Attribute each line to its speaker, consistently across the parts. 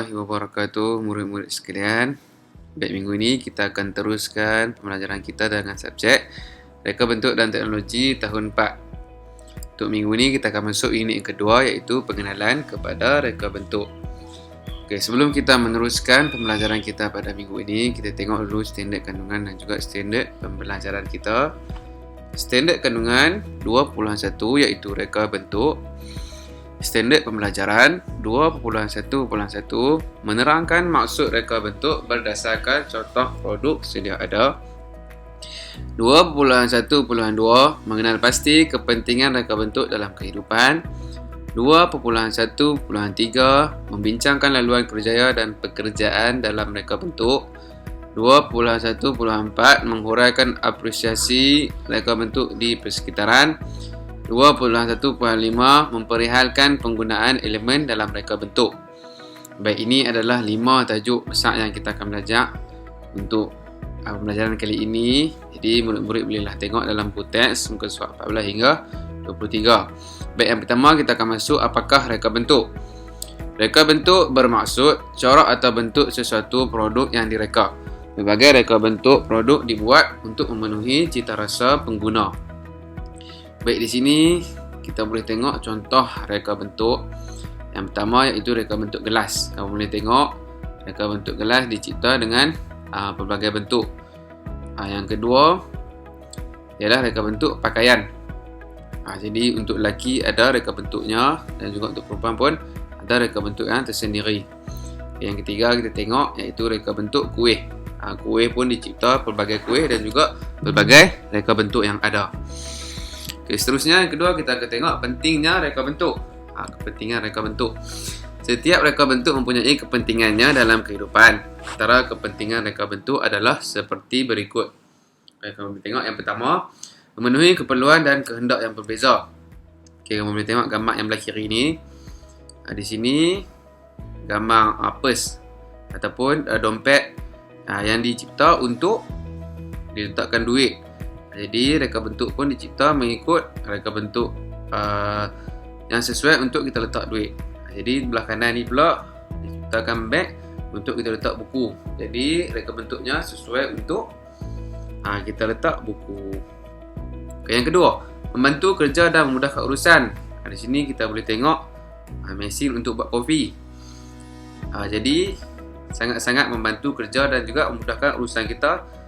Speaker 1: warahmatullahi wabarakatuh, murid-murid sekalian. Baik, minggu ini kita akan teruskan pembelajaran kita dengan subjek Reka Bentuk dan Teknologi tahun 4. Untuk minggu ini kita akan masuk unit yang kedua, iaitu pengenalan kepada reka bentuk. Okey, sebelum kita meneruskan pembelajaran kita pada minggu ini, kita tengok dulu standard kandungan dan juga standard pembelajaran kita. Standard kandungan 2.1 iaitu reka bentuk. Standard pembelajaran 2.1.1 menerangkan maksud reka bentuk berdasarkan contoh produk sedia ada. 2.1.2 mengenal pasti kepentingan reka bentuk dalam kehidupan. 2.1.3 membincangkan laluan kerjaya dan pekerjaan dalam reka bentuk. 2.1.4 menghuraikan apresiasi reka bentuk di persekitaran. 2.1.5 memperihalkan penggunaan elemen dalam reka bentuk. Baik, ini adalah 5 tajuk besar yang kita akan belajar untuk pembelajaran kali ini. Jadi murid-murid bolehlah tengok dalam buku teks muka surat 14 hingga 23. Baik, yang pertama kita akan masuk apakah reka bentuk. Reka bentuk bermaksud corak atau bentuk sesuatu produk yang direka. Berbagai reka bentuk produk dibuat untuk memenuhi cita rasa pengguna. Baik, di sini kita boleh tengok contoh reka bentuk. Yang pertama iaitu reka bentuk gelas. Kamu boleh tengok reka bentuk gelas dicipta dengan pelbagai bentuk. Yang kedua ialah reka bentuk pakaian. Jadi untuk lelaki ada reka bentuknya dan juga untuk perempuan pun ada reka bentuk yang tersendiri. Yang ketiga kita tengok iaitu reka bentuk kuih. Kuih pun dicipta pelbagai kuih dan juga pelbagai reka bentuk yang ada. Okay, seterusnya yang kedua kita akan tengok pentingnya reka bentuk. Kepentingan reka bentuk. Setiap reka bentuk mempunyai kepentingannya dalam kehidupan. Antara kepentingan reka bentuk adalah seperti berikut. Kamu boleh tengok yang pertama, memenuhi keperluan dan kehendak yang berbeza. Okay, kamu boleh tengok gambar yang belah kiri ni. Di sini gambar purse ataupun dompet yang dicipta untuk diletakkan duit. Jadi reka bentuk pun dicipta mengikut reka bentuk yang sesuai untuk kita letak duit. Jadi belah kanan ni pula diciptakan beg untuk kita letak buku. Jadi reka bentuknya sesuai untuk kita letak buku. Okay, yang kedua, membantu kerja dan memudahkan urusan. Di sini kita boleh tengok mesin untuk buat kopi. Jadi sangat-sangat membantu kerja dan juga memudahkan urusan kita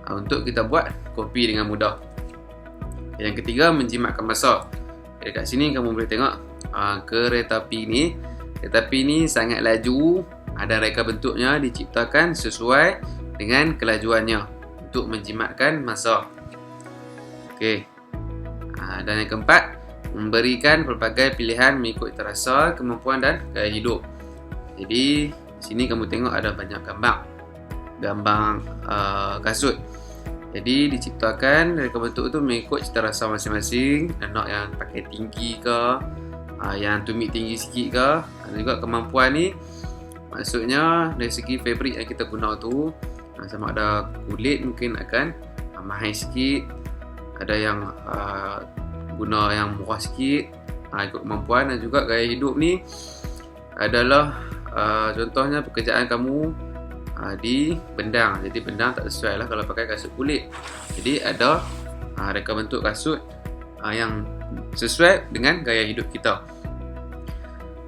Speaker 1: untuk kita buat kopi dengan mudah. Yang ketiga, menjimatkan masa. Dekat sini kamu boleh tengok kereta api ni. Kereta api ni sangat laju dan reka bentuknya diciptakan sesuai dengan kelajuannya untuk menjimatkan masa. Okey. Dan yang keempat, memberikan pelbagai pilihan mengikut terasa, kemampuan dan gaya hidup. Jadi di sini kamu tengok ada banyak gambar kasut. Jadi diciptakan reka bentuk tu mengikut cita rasa masing-masing. Nak yang pakai tinggi ke, yang tumit tinggi sikit ke. Dan juga kemampuan ni maksudnya dari segi fabrik yang kita guna tu, sama ada kulit mungkin akan mahal sikit, ada yang guna yang murah sikit, ikut kemampuan. Dan juga gaya hidup ni adalah contohnya pekerjaan kamu di bendang. Jadi bendang tak sesuai lah kalau pakai kasut kulit. Jadi ada reka bentuk kasut yang sesuai dengan gaya hidup kita.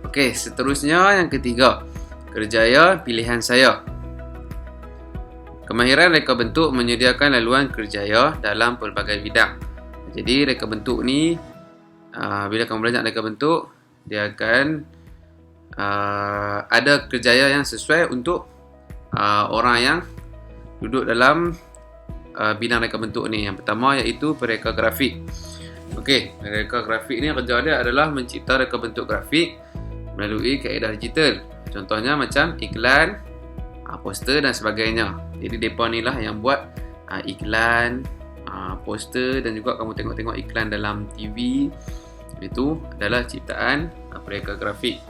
Speaker 1: Okey, seterusnya yang ketiga, kerjaya pilihan saya. Kemahiran reka bentuk menyediakan laluan kerjaya dalam pelbagai bidang. Jadi reka bentuk ni bila kamu belajar reka bentuk, dia akan ada kerjaya yang sesuai untuk orang yang duduk dalam bidang reka bentuk ni. Yang pertama iaitu pereka grafik. Okey, pereka grafik ni kerja dia adalah mencipta reka bentuk grafik melalui kaedah digital. Contohnya macam iklan, poster dan sebagainya. Jadi mereka ni lah yang buat iklan, poster dan juga kamu tengok-tengok iklan dalam TV. Itu adalah ciptaan pereka grafik.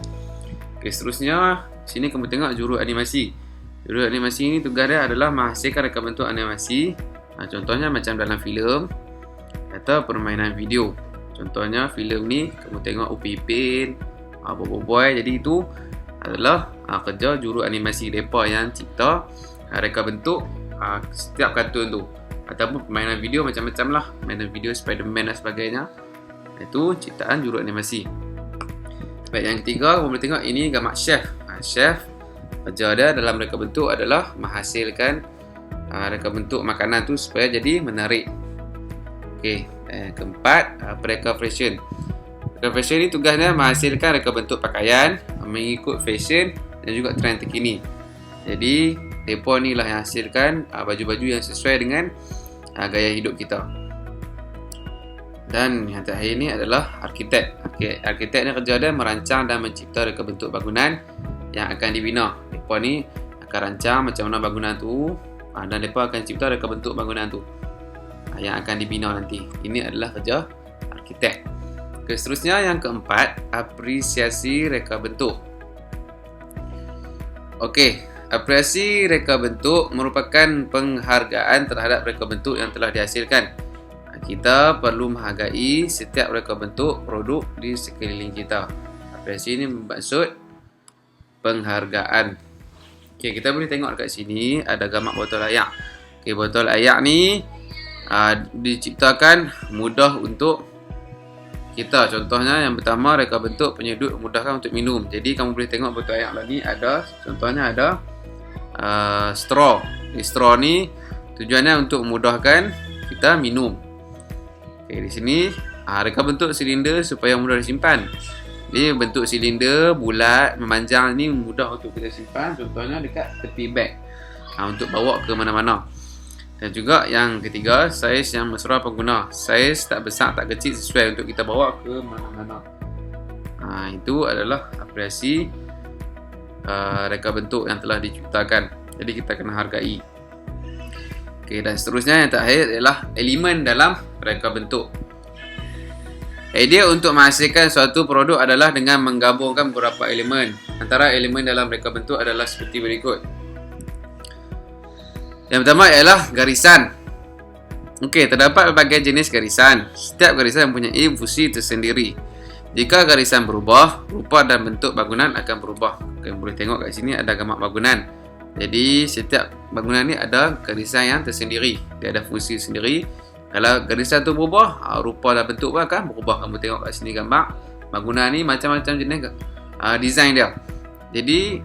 Speaker 1: Okey, seterusnya sini kamu tengok juru animasi. Juru animasi ni tugas dia adalah menghasilkan reka bentuk animasi. Contohnya macam dalam filem atau permainan video. Contohnya filem ni kamu tengok Upin Ipin, Bobo Boy. Jadi itu adalah kerja juru animasi mereka yang cipta reka bentuk setiap kartun tu, ataupun permainan video macam-macam lah, permainan video Spiderman dan sebagainya. Itu ciptaan juru animasi. Baik, yang ketiga, kamu boleh tengok ini gambar chef. Chef, kerja dia dalam reka bentuk adalah menghasilkan reka bentuk makanan tu supaya jadi menarik. Okey, keempat, reka fashion. Reka fashion ni tugasnya menghasilkan reka bentuk pakaian mengikut fashion dan juga trend terkini. Jadi, mereka ni lah yang hasilkan baju-baju yang sesuai dengan gaya hidup kita. Dan yang terakhir ni adalah arkitek. Arkitek ni kerja dia merancang dan mencipta reka bentuk bangunan yang akan dibina. Mereka ni akan rancang macam mana bangunan tu, dan mereka akan cipta reka bentuk bangunan tu yang akan dibina nanti. Ini adalah kerja arkitek. Seterusnya yang keempat, apresiasi reka bentuk. Okey, apresiasi reka bentuk merupakan penghargaan terhadap reka bentuk yang telah dihasilkan. Kita perlu menghargai setiap reka bentuk produk di sekeliling kita. Apresiasi ini bermaksud penghargaan. Okey, kita boleh tengok dekat sini ada gambar botol air. Okey, botol air ni diciptakan mudah untuk kita. Contohnya yang pertama, reka bentuk penyedut memudahkan untuk minum. Jadi kamu boleh tengok botol air ni ada, contohnya ada straw. Straw ni tujuannya untuk memudahkan kita minum. Okay, di sini reka bentuk silinder supaya mudah disimpan. Jadi bentuk silinder bulat memanjang ni mudah untuk kita simpan, contohnya dekat tepi beg untuk bawa ke mana-mana. Dan juga yang ketiga, saiz yang mesra pengguna. Saiz tak besar tak kecil, sesuai untuk kita bawa ke mana-mana. Itu adalah apresiasi reka bentuk yang telah diciptakan. Jadi kita kena hargai. Okey, dan seterusnya yang terakhir adalah elemen dalam reka bentuk. Idea untuk menghasilkan suatu produk adalah dengan menggabungkan beberapa elemen. Antara elemen dalam reka bentuk adalah seperti berikut. Yang pertama ialah garisan. Okey, terdapat berbagai jenis garisan. Setiap garisan mempunyai fungsi tersendiri. Jika garisan berubah, rupa dan bentuk bangunan akan berubah. Kamu boleh tengok kat sini ada gambar bangunan. Jadi setiap bangunan ni ada garisan yang tersendiri. Dia ada fungsi sendiri. Kalau garisan tu berubah, rupa dan bentuk pun akan berubah. Kamu tengok kat sini gambar bangunan ni macam-macam jenis design dia. Jadi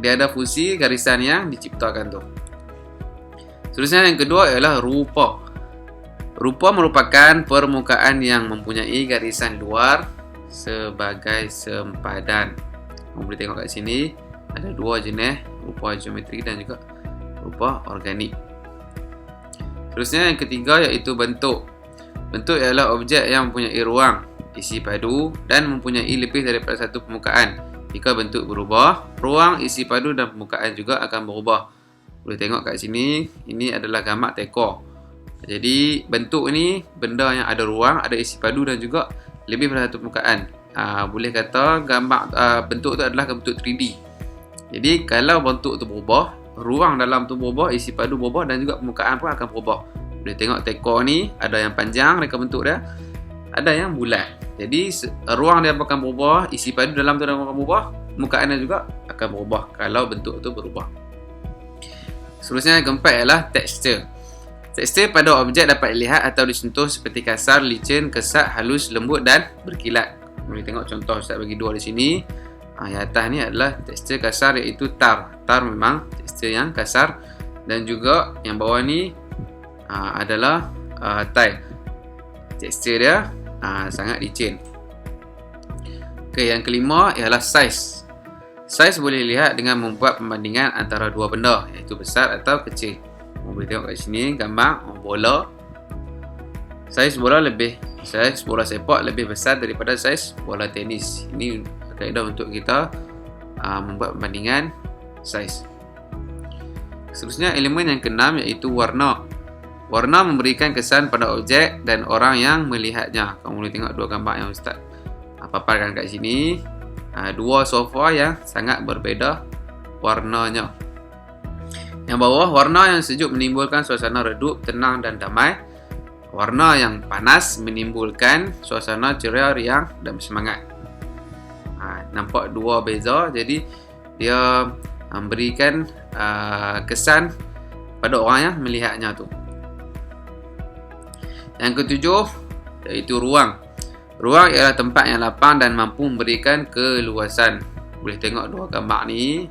Speaker 1: dia ada fungsi garisan yang diciptakan tu. Seterusnya yang kedua ialah rupa. Rupa merupakan permukaan yang mempunyai garisan luar sebagai sempadan. Kamu boleh tengok kat sini ada dua jenis, rupa geometri dan juga rupa organik. Seterusnya yang ketiga iaitu bentuk. Bentuk ialah objek yang mempunyai ruang, isi padu dan mempunyai lebih daripada satu permukaan. Jika bentuk berubah, ruang, isi padu dan permukaan juga akan berubah. Boleh tengok kat sini, ini adalah gambar tekor. Jadi bentuk ni benda yang ada ruang, ada isi padu dan juga lebih daripada satu permukaan. Boleh kata gambar bentuk tu adalah bentuk 3D. Jadi kalau bentuk tu berubah, ruang dalam tu berubah, isi padu berubah dan juga permukaan pun akan berubah. Boleh tengok tekor ni ada yang panjang reka bentuk dia, ada yang bulat. Jadi ruang dia akan berubah, isi padu dalam tu akan berubah, permukaan dia juga akan berubah kalau bentuk tu berubah. Seterusnya yang keempat ialah tekstur. Tekstur pada objek dapat dilihat atau disentuh seperti kasar, licin, kesat, halus, lembut dan berkilat. Boleh tengok contoh Ustaz bagi dua di sini. Yang atas ni adalah tekstur kasar iaitu tar. Tar memang tekstur yang kasar. Dan juga yang bawah ni adalah tile. Tekstur dia sangat licin. Okey, yang kelima ialah saiz. Saiz boleh dilihat dengan membuat perbandingan antara dua benda, iaitu besar atau kecil. Boleh tengok kat sini gambar bola. Saiz bola sepak lebih besar daripada saiz bola tenis. Ini kaedah untuk kita membuat perbandingan saiz. Seterusnya elemen yang keenam iaitu warna. Warna memberikan kesan pada objek dan orang yang melihatnya. Kamu boleh tengok dua gambar yang Ustaz paparkan kat sini. Dua sofa yang sangat berbeza warnanya. Yang bawah, warna yang sejuk menimbulkan suasana redup, tenang dan damai. Warna yang panas menimbulkan suasana ceria, riang dan bersemangat. Nampak dua beza. Jadi dia memberikan kesan pada orang yang melihatnya tu. Yang ketujuh iaitu ruang. Ruang ialah tempat yang lapang dan mampu memberikan keluasan. Boleh tengok dua gambar ni.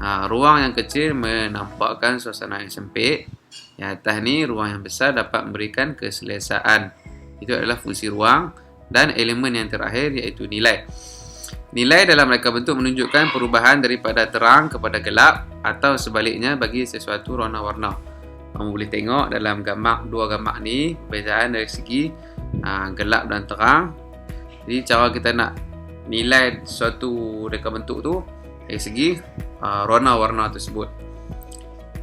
Speaker 1: Ruang yang kecil menampakkan suasana yang sempit. Yang atas ni ruang yang besar dapat memberikan keselesaan. Itu adalah fungsi ruang. Dan elemen yang terakhir iaitu nilai. Nilai dalam reka bentuk menunjukkan perubahan daripada terang kepada gelap atau sebaliknya bagi sesuatu warna-warna. Kamu boleh tengok dalam dua gambar ni perbezaan dari segi gelap dan terang. Jadi cara kita nak nilai suatu reka bentuk tu dari segi warna-warna tersebut.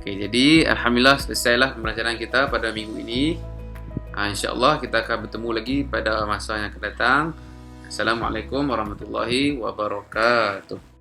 Speaker 1: Okey, jadi alhamdulillah selesailah pembelajaran kita pada minggu ini. InsyaAllah kita akan bertemu lagi pada masa yang akan datang. Assalamualaikum warahmatullahi wabarakatuh.